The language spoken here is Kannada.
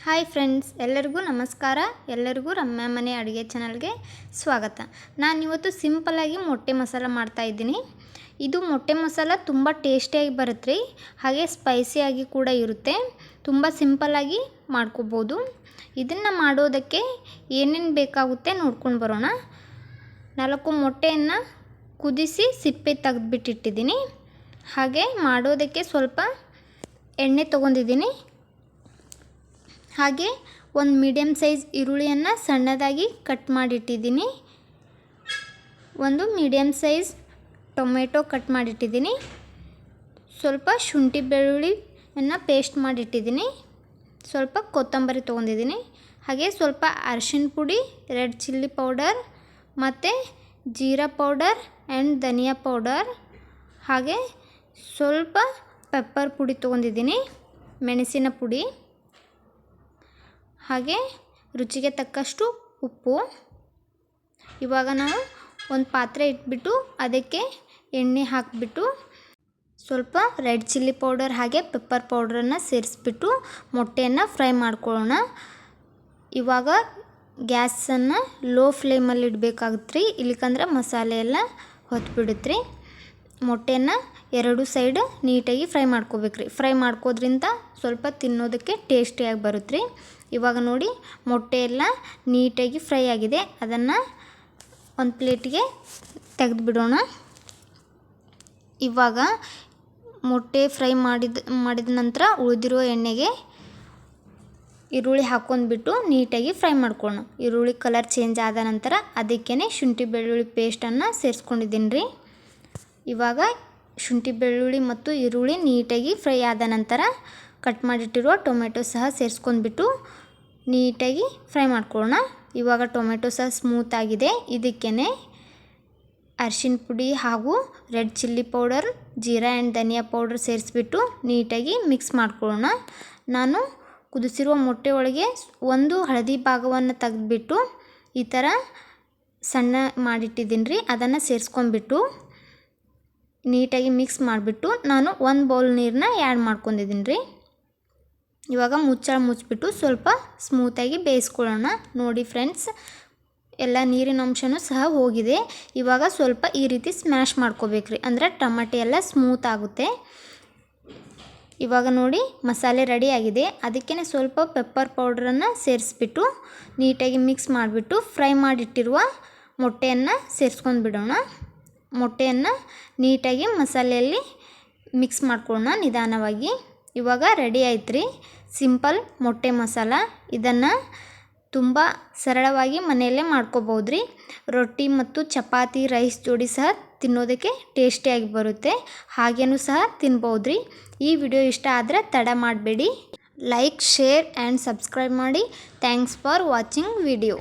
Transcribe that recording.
ಹಾಯ್ ಫ್ರೆಂಡ್ಸ್, ಎಲ್ಲರಿಗೂ ನಮಸ್ಕಾರ. ಎಲ್ಲರಿಗೂ ರಮ್ಯಾ ಮನೆ ಅಡುಗೆ ಚಾನಲ್ಗೆ ಸ್ವಾಗತ. ನಾನಿವತ್ತು ಸಿಂಪಲ್ಲಾಗಿ ಮೊಟ್ಟೆ ಮಸಾಲ ಮಾಡ್ತಾಯಿದ್ದೀನಿ. ಇದು ಮೊಟ್ಟೆ ಮಸಾಲ ತುಂಬ ಟೇಸ್ಟಿಯಾಗಿ ಬರುತ್ತೆ ರೀ, ಹಾಗೆ ಸ್ಪೈಸಿಯಾಗಿ ಕೂಡ ಇರುತ್ತೆ. ತುಂಬ ಸಿಂಪಲ್ಲಾಗಿ ಮಾಡ್ಕೋಬೋದು. ಇದನ್ನು ಮಾಡೋದಕ್ಕೆ ಏನೇನು ಬೇಕಾಗುತ್ತೆ ನೋಡ್ಕೊಂಡು ಬರೋಣ. 4 ಮೊಟ್ಟೆಯನ್ನು ಕುದಿಸಿ ಸಿಪ್ಪೆ ತೆಗೆದುಬಿಟ್ಟಿಟ್ಟಿದ್ದೀನಿ. ಹಾಗೆ ಮಾಡೋದಕ್ಕೆ ಸ್ವಲ್ಪ ಎಣ್ಣೆ ತೊಗೊಂಡಿದ್ದೀನಿ. ಹಾಗೆ ಒಂದು ಮೀಡಿಯಮ್ ಸೈಜ್ ಈರುಳ್ಳಿಯನ್ನು ಸಣ್ಣದಾಗಿ ಕಟ್ ಮಾಡಿಟ್ಟಿದ್ದೀನಿ. ಒಂದು ಮೀಡಿಯಮ್ ಸೈಜ್ ಟೊಮೆಟೊ ಕಟ್ ಮಾಡಿಟ್ಟಿದ್ದೀನಿ. ಸ್ವಲ್ಪ ಶುಂಠಿ ಬೆಳ್ಳುಳ್ಳಿಯನ್ನು ಪೇಸ್ಟ್ ಮಾಡಿಟ್ಟಿದ್ದೀನಿ. ಸ್ವಲ್ಪ ಕೊತ್ತಂಬರಿ ತೊಗೊಂಡಿದ್ದೀನಿ. ಹಾಗೆ ಸ್ವಲ್ಪ ಅರಿಶಿನ ಪುಡಿ, ರೆಡ್ ಚಿಲ್ಲಿ ಪೌಡರ್ ಮತ್ತು ಜೀರಾ ಪೌಡರ್ ಆ್ಯಂಡ್ ಧನಿಯಾ ಪೌಡರ್, ಹಾಗೆ ಸ್ವಲ್ಪ ಪೆಪ್ಪರ್ ಪುಡಿ ತೊಗೊಂಡಿದ್ದೀನಿ, ಮೆಣಸಿನ ಪುಡಿ, ಹಾಗೆ ರುಚಿಗೆ ತಕ್ಕಷ್ಟು ಉಪ್ಪು. ಇವಾಗ ನಾವು ಒಂದು ಪಾತ್ರೆ ಇಟ್ಬಿಟ್ಟು ಅದಕ್ಕೆ ಎಣ್ಣೆ ಹಾಕಿಬಿಟ್ಟು ಸ್ವಲ್ಪ ರೆಡ್ ಚಿಲ್ಲಿ ಪೌಡರ್ ಹಾಗೆ ಪೆಪ್ಪರ್ ಪೌಡ್ರನ್ನು ಸೇರಿಸ್ಬಿಟ್ಟು ಮೊಟ್ಟೆಯನ್ನು ಫ್ರೈ ಮಾಡ್ಕೊಳ್ಳೋಣ. ಇವಾಗ ಗ್ಯಾಸನ್ನು ಲೋ ಫ್ಲೇಮಲ್ಲಿ ಇಡಬೇಕಾಗುತ್ತೆ ರೀ, ಇಲ್ಲಿಕಂದ್ರೆ ಮಸಾಲೆ ಎಲ್ಲ ಹೊತ್ಬಿಡುತ್ತೆ ರೀ. ಮೊಟ್ಟೆಯನ್ನು 2 ಸೈಡ್ ನೀಟಾಗಿ ಫ್ರೈ ಮಾಡ್ಕೋಬೇಕ್ರಿ. ಫ್ರೈ ಮಾಡ್ಕೋದ್ರಿಂದ ಸ್ವಲ್ಪ ತಿನ್ನೋದಕ್ಕೆ ಟೇಸ್ಟಿಯಾಗಿ ಬರುತ್ತೆ ರೀ. ಇವಾಗ ನೋಡಿ, ಮೊಟ್ಟೆ ಎಲ್ಲ ನೀಟಾಗಿ ಫ್ರೈ ಆಗಿದೆ. ಅದನ್ನು ಒಂದು ಪ್ಲೇಟಿಗೆ ತೆಗೆದುಬಿಡೋಣ. ಇವಾಗ ಮೊಟ್ಟೆ ಫ್ರೈ ಮಾಡಿದ ನಂತರ ಉಳಿದಿರೋ ಎಣ್ಣೆಗೆ ಈರುಳ್ಳಿ ಹಾಕ್ಕೊಂಡ್ಬಿಟ್ಟು ನೀಟಾಗಿ ಫ್ರೈ ಮಾಡ್ಕೊಳ್ಳೋಣ. ಈರುಳ್ಳಿ ಕಲರ್ ಚೇಂಜ್ ಆದ ನಂತರ ಅದಕ್ಕೇ ಶುಂಠಿ ಬೆಳ್ಳುಳ್ಳಿ ಪೇಸ್ಟನ್ನು ಸೇರಿಸ್ಕೊಂಡಿದ್ದೀನಿ ರೀ. ಇವಾಗ ಶುಂಠಿ ಬೆಳ್ಳುಳ್ಳಿ ಮತ್ತು ಈರುಳ್ಳಿ ನೀಟಾಗಿ ಫ್ರೈ ಆದ ನಂತರ ಕಟ್ ಮಾಡಿಟ್ಟಿರುವ ಟೊಮೆಟೊ ಸಹ ಸೇರಿಸ್ಕೊಂಡ್ಬಿಟ್ಟು ನೀಟಾಗಿ ಫ್ರೈ ಮಾಡ್ಕೊಳ್ಳೋಣ. ಇವಾಗ ಟೊಮೆಟೊ ಸಹ ಸ್ಮೂತ್ ಆಗಿದೆ. ಇದಕ್ಕೇ ಅರಿಶಿನ ಪುಡಿ ಹಾಗೂ ರೆಡ್ ಚಿಲ್ಲಿ ಪೌಡರ್, ಜೀರಾ ಆ್ಯಂಡ್ ಧನಿಯಾ ಪೌಡರ್ ಸೇರಿಸ್ಬಿಟ್ಟು ನೀಟಾಗಿ ಮಿಕ್ಸ್ ಮಾಡ್ಕೊಳ್ಳೋಣ. ನಾನು ಕುದಿಸಿರುವ ಮೊಟ್ಟೆ ಒಳಗೆ ಒಂದು ಹಳದಿ ಭಾಗವನ್ನು ತೆಗೆದುಬಿಟ್ಟು ಈ ಥರ ಸಣ್ಣ ಮಾಡಿಟ್ಟಿದ್ದೀನಿ ರೀ. ಅದನ್ನು ಸೇರಿಸ್ಕೊಂಡ್ಬಿಟ್ಟು ನೀಟಾಗಿ ಮಿಕ್ಸ್ ಮಾಡಿಬಿಟ್ಟು ನಾನು 1 ಬೌಲ್ ನೀರನ್ನ ಆ್ಯಡ್ ಮಾಡ್ಕೊಂಡಿದ್ದೀನಿ ರೀ. ಇವಾಗ ಮುಚ್ಚಿಬಿಟ್ಟು ಸ್ವಲ್ಪ ಸ್ಮೂತಾಗಿ ಬೇಯಿಸ್ಕೊಳ್ಳೋಣ. ನೋಡಿ ಫ್ರೆಂಡ್ಸ್, ಎಲ್ಲ ನೀರಿನ ಅಂಶನೂ ಸಹ ಹೋಗಿದೆ. ಇವಾಗ ಸ್ವಲ್ಪ ಈ ರೀತಿ ಸ್ಮ್ಯಾಶ್ ಮಾಡ್ಕೋಬೇಕ್ರಿ, ಅಂದರೆ ಟೊಮೆಟೊ ಎಲ್ಲ ಸ್ಮೂತ್ ಆಗುತ್ತೆ. ಇವಾಗ ನೋಡಿ ಮಸಾಲೆ ರೆಡಿ ಆಗಿದೆ. ಅದಕ್ಕೇ ಸ್ವಲ್ಪ ಪೆಪ್ಪರ್ ಪೌಡ್ರನ್ನು ಸೇರಿಸ್ಬಿಟ್ಟು ನೀಟಾಗಿ ಮಿಕ್ಸ್ ಮಾಡಿಬಿಟ್ಟು ಫ್ರೈ ಮಾಡಿಟ್ಟಿರುವ ಮೊಟ್ಟೆಯನ್ನು ಸೇರಿಸ್ಕೊಂಡು ಬಿಡೋಣ. ಮೊಟ್ಟೆಯನ್ನು ನೀಟಾಗಿ ಮಸಾಲೆಯಲ್ಲಿ ಮಿಕ್ಸ್ ಮಾಡ್ಕೊಳ್ಳೋಣ ನಿಧಾನವಾಗಿ. ಇವಾಗ ರೆಡಿ ಆಯ್ತು ರೀ ಸಿಂಪಲ್ ಮೊಟ್ಟೆ ಮಸಾಲ. ಇದನ್ನು ತುಂಬ ಸರಳವಾಗಿ ಮನೆಯಲ್ಲೇ ಮಾಡ್ಕೋಬೋದು ರೀ. ರೊಟ್ಟಿ ಮತ್ತು ಚಪಾತಿ, ರೈಸ್ ಜೋಡಿ ಸಹ ತಿನ್ನೋದಕ್ಕೆ ಟೇಸ್ಟಿಯಾಗಿ ಬರುತ್ತೆ. ಹಾಗೇನೂ ಸಹ ತಿನ್ಬೋದು ರೀ. ಈ ವಿಡಿಯೋ ಇಷ್ಟ ಆದರೆ ತಡ ಮಾಡಬೇಡಿ, ಲೈಕ್, ಶೇರ್ ಆ್ಯಂಡ್ ಸಬ್ಸ್ಕ್ರೈಬ್ ಮಾಡಿ. Thanks for watching video.